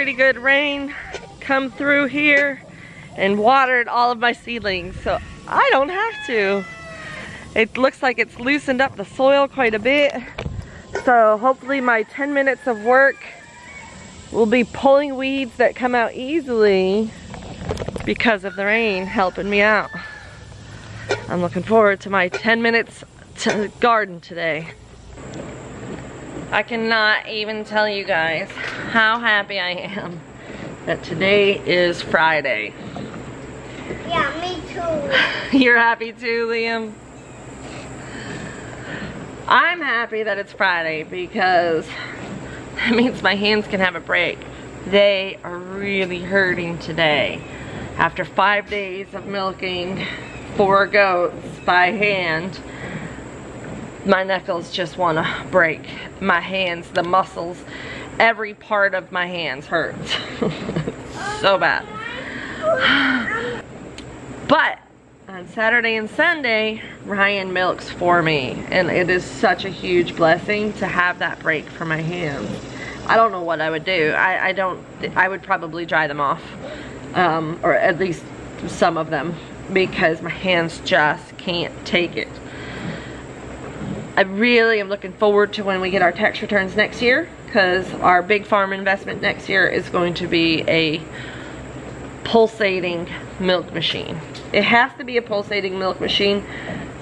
pretty good rain come through here and watered all of my seedlings, so I don't have to. It looks like it's loosened up the soil quite a bit, so hopefully my 10 minutes of work will be pulling weeds that come out easily because of the rain helping me out. I'm looking forward to my 10 minutes to garden today. I cannot even tell you guys how happy I am that today is Friday. Yeah, me too. You're happy too, Liam? I'm happy that it's Friday because that means my hands can have a break. They are really hurting today. After 5 days of milking 4 goats by hand, my knuckles just want to break. My hands, the muscles, every part of my hands hurts. So bad. But on Saturday and Sunday, Ryan milks for me, and it is such a huge blessing to have that break for my hands. I don't know what I would do. I would probably dry them off, or at least some of them, because my hands just can't take it. I really am looking forward to when we get our tax returns next year, because our big farm investment next year is going to be a pulsating milk machine. It has to be a pulsating milk machine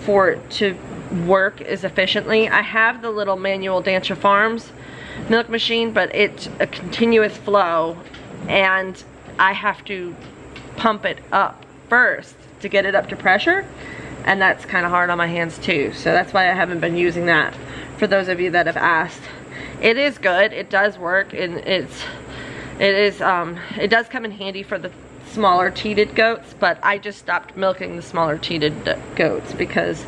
for it to work as efficiently. I have the little manual Dancha Farms milk machine, but it's a continuous flow, and I have to pump it up first to get it up to pressure. And that's kind of hard on my hands too, so that's why I haven't been using that. For those of you that have asked, it is good, it does work, and it does come in handy for the smaller teated goats, but I just stopped milking the smaller teated goats because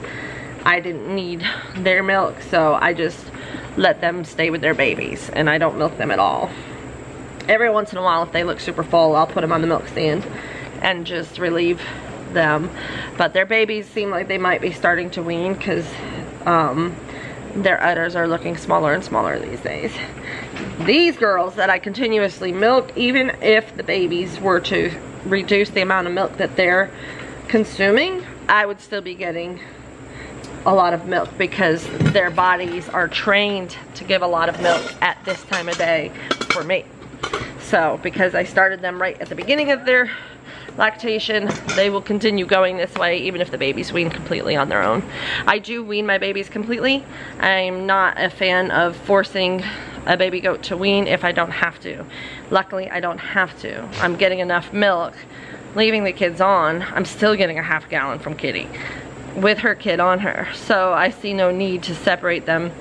I didn't need their milk, so I just let them stay with their babies, and I don't milk them at all. Every once in a while, if they look super full, I'll put them on the milk stand and just relieve them, but their babies seem like they might be starting to wean because their udders are looking smaller and smaller these days. These girls that I continuously milk, even if the babies were to reduce the amount of milk that they're consuming, I would still be getting a lot of milk because their bodies are trained to give a lot of milk at this time of day for me. So because I started them right at the beginning of their lactation, they will continue going this way even if the babies wean completely on their own. I do wean my babies completely. I'm not a fan of forcing a baby goat to wean if I don't have to. Luckily, I don't have to. I'm getting enough milk. Leaving the kids on, I'm still getting a half gallon from Kitty with her kid on her. So I see no need to separate them.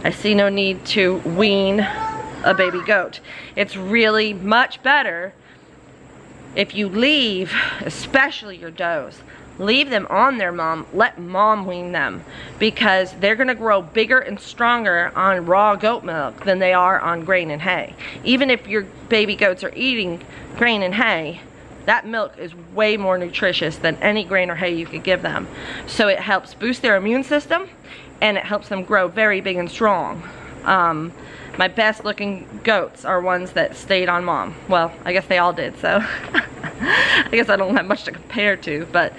I see no need to wean a baby goat. It's really much better if you leave, especially your does, leave them on their mom, let mom wean them, because they're gonna grow bigger and stronger on raw goat milk than they are on grain and hay. Even if your baby goats are eating grain and hay, that milk is way more nutritious than any grain or hay you could give them. So it helps boost their immune system, and it helps them grow very big and strong. My best looking goats are ones that stayed on mom. Well, I guess they all did, so I guess I don't have much to compare to, but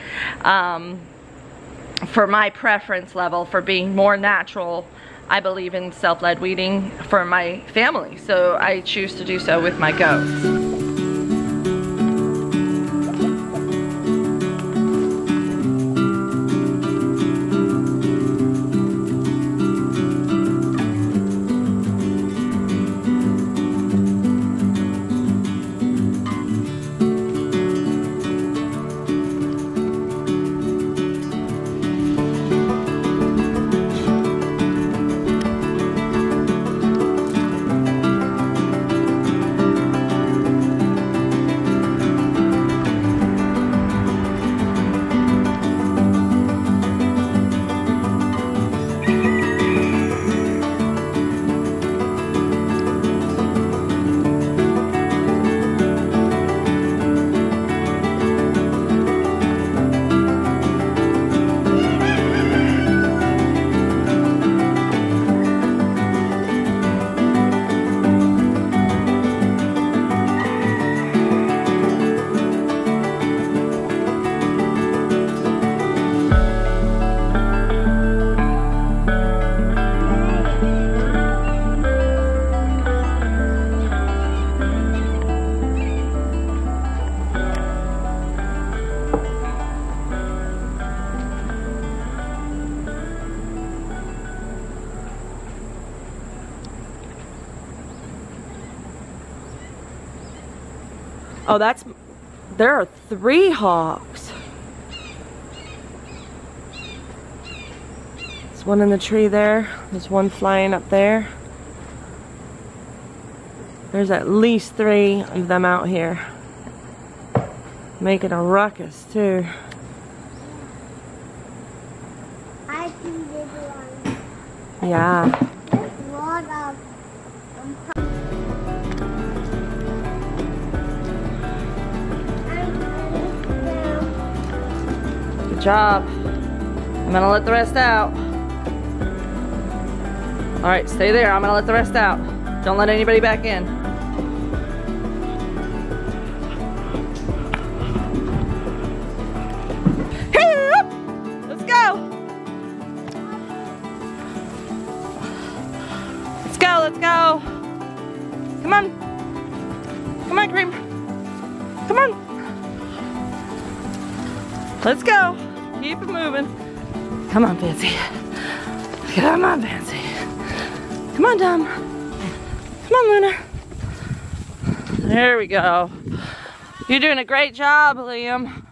for my preference level for being more natural, I believe in self-led weeding for my family, so I choose to do so with my goats. Oh, there are 3 hawks. There's one in the tree there. There's one flying up there. There's at least 3 of them out here. Making a ruckus too. I think this one. Yeah. There's a lot of Good job. I'm gonna let the rest out. All right, stay there. I'm gonna let the rest out. Don't let anybody back in. Let's go. Let's go, let's go. Come on. Come on, Cream. Come on. Let's go. Keep it moving. Come on, Fancy. Come on, Fancy. Come on, Dom. Come on, Luna. There we go. You're doing a great job, Liam.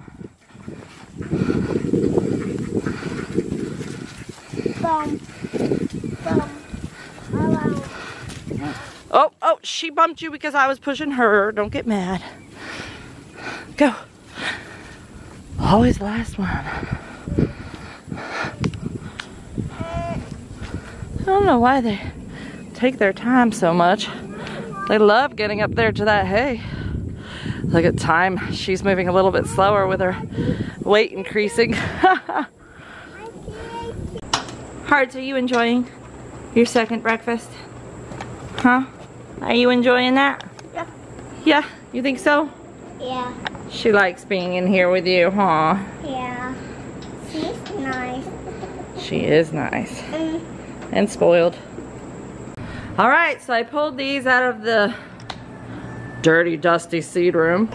Oh, she bumped you because I was pushing her. Don't get mad. Go. Always the last one. I don't know why they take their time so much. They love getting up there to that hay. Look at time. She's moving a little bit slower with her weight increasing. Hearts, are you enjoying your second breakfast? Huh? Are you enjoying that? Yeah. Yeah? You think so? Yeah. She likes being in here with you, huh? Yeah. She's nice. She is nice. And spoiled. Alright, so I pulled these out of the dirty, dusty seed room.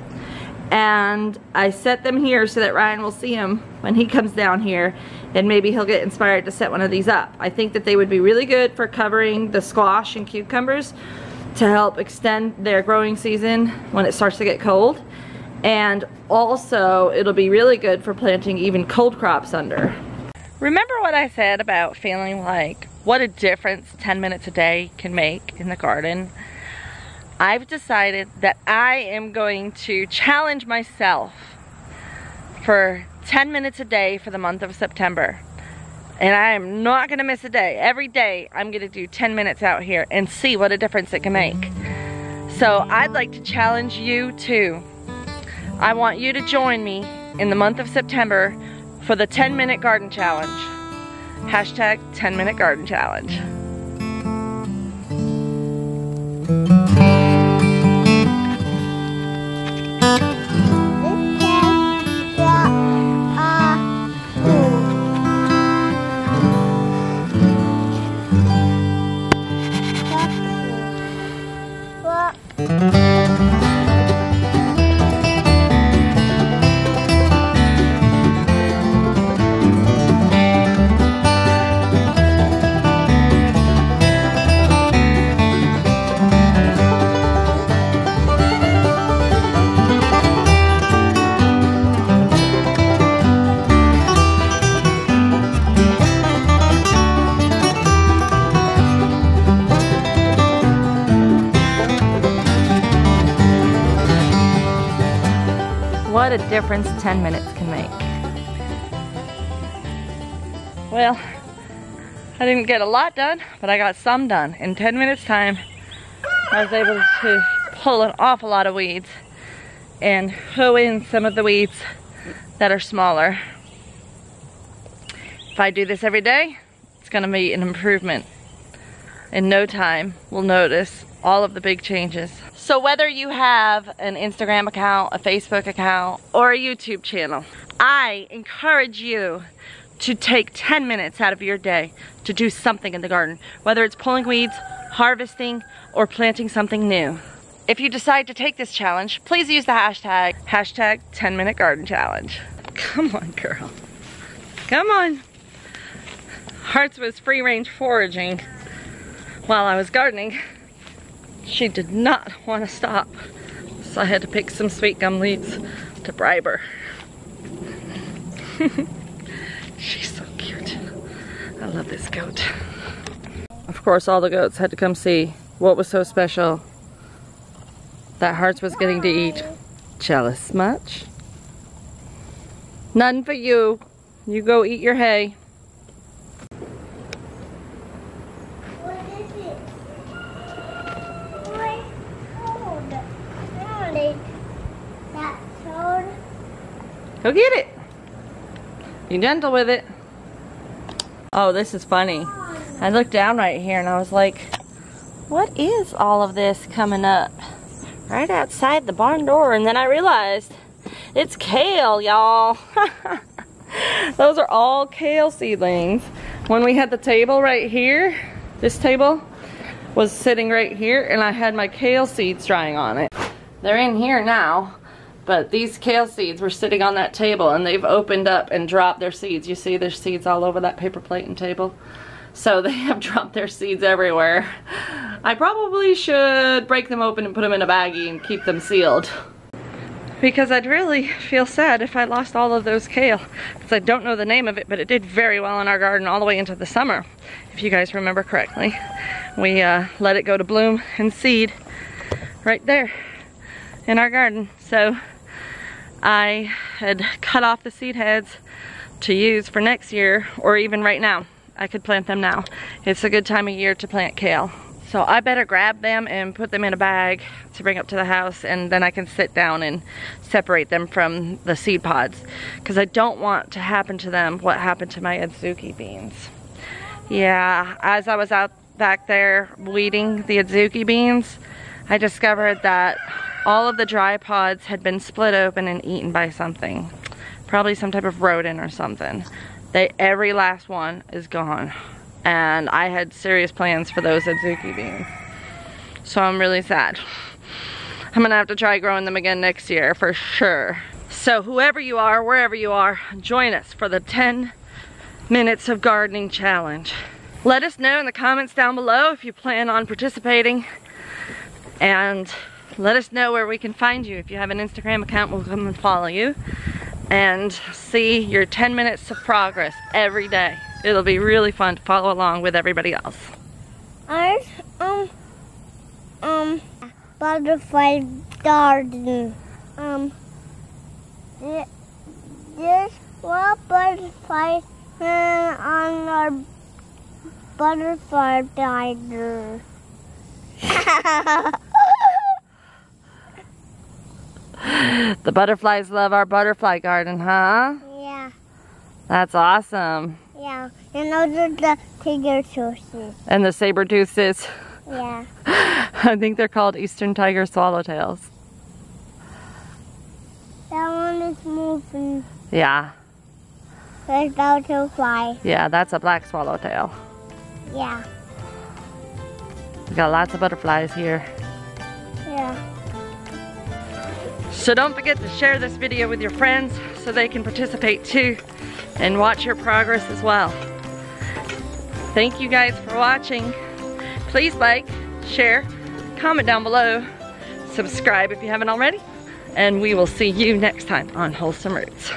And I set them here so that Ryan will see them when he comes down here. And maybe he'll get inspired to set one of these up. I think that they would be really good for covering the squash and cucumbers to help extend their growing season when it starts to get cold. And also, it'll be really good for planting even cold crops under. Remember what I said about feeling like what a difference 10 minutes a day can make in the garden? I've decided that I am going to challenge myself for 10 minutes a day for the month of September. And I am not gonna miss a day. Every day I'm gonna do 10 minutes out here and see what a difference it can make. So I'd like to challenge you too. I want you to join me in the month of September for the 10-minute garden challenge. Hashtag 10-minute garden challenge. What a difference 10 minutes can make. Well, I didn't get a lot done, but I got some done. In 10 minutes time, I was able to pull an awful lot of weeds and hoe in some of the weeds that are smaller. If I do this every day, it's gonna be an improvement. In no time, we'll notice all of the big changes. So whether you have an Instagram account, a Facebook account, or a YouTube channel, I encourage you to take 10 minutes out of your day to do something in the garden, whether it's pulling weeds, harvesting, or planting something new. If you decide to take this challenge, please use the hashtag 10-minute garden challenge. Come on, girl. Come on. Hearts was free range foraging while I was gardening. She did not want to stop. so I had to pick some sweet gum leaves to bribe her. She's so cute. I love this goat. Of course, all the goats had to come see what was so special that Hearts was getting to eat. Jealous much? None for you. You go eat your hay. What is it? What? Toad. That toad. Go get it. Be gentle with it. Oh, this is funny. I looked down right here and I was like, what is all of this coming up right outside the barn door? And then I realized it's kale, y'all. Those are all kale seedlings. When we had the table right here, this table was sitting right here and I had my kale seeds drying on it. They're in here now, but these kale seeds were sitting on that table and they've opened up and dropped their seeds. You see there's seeds all over that paper plate and table. So they have dropped their seeds everywhere. I probably should break them open and put them in a baggie and keep them sealed. Because I'd really feel sad if I lost all of those kale. Because I don't know the name of it, but it did very well in our garden all the way into the summer. If you guys remember correctly. We let it go to bloom and seed right there in our garden. So I had cut off the seed heads to use for next year, or even right now. I could plant them now. It's a good time of year to plant kale. So I better grab them and put them in a bag to bring up to the house, and then I can sit down and separate them from the seed pods, because I don't want to happen to them what happened to my adzuki beans. Yeah, as I was out back there weeding the adzuki beans, I discovered that all of the dry pods had been split open and eaten by something. Probably some type of rodent or something. Every last one is gone. And I had serious plans for those adzuki beans. So I'm really sad. I'm gonna have to try growing them again next year for sure. So whoever you are, wherever you are, join us for the 10 minutes of gardening challenge. Let us know in the comments down below if you plan on participating. And let us know where we can find you. If you have an Instagram account, we'll come and follow you and see your 10 minutes of progress every day. It'll be really fun to follow along with everybody else. Butterfly garden. There's one butterfly on our butterfly garden. The butterflies love our butterfly garden, huh? Yeah. That's awesome. Yeah. And those are the tiger-tooths. And the saber-tooths. Yeah. I think they're called eastern tiger swallowtails. That one is moving. Yeah. There's butterfly. Yeah, that's a black swallowtail. Yeah. We got lots of butterflies here. Yeah. So don't forget to share this video with your friends so they can participate too and watch your progress as well. Thank you guys for watching. Please like, share, comment down below, subscribe if you haven't already, and we will see you next time on Wholesome Roots.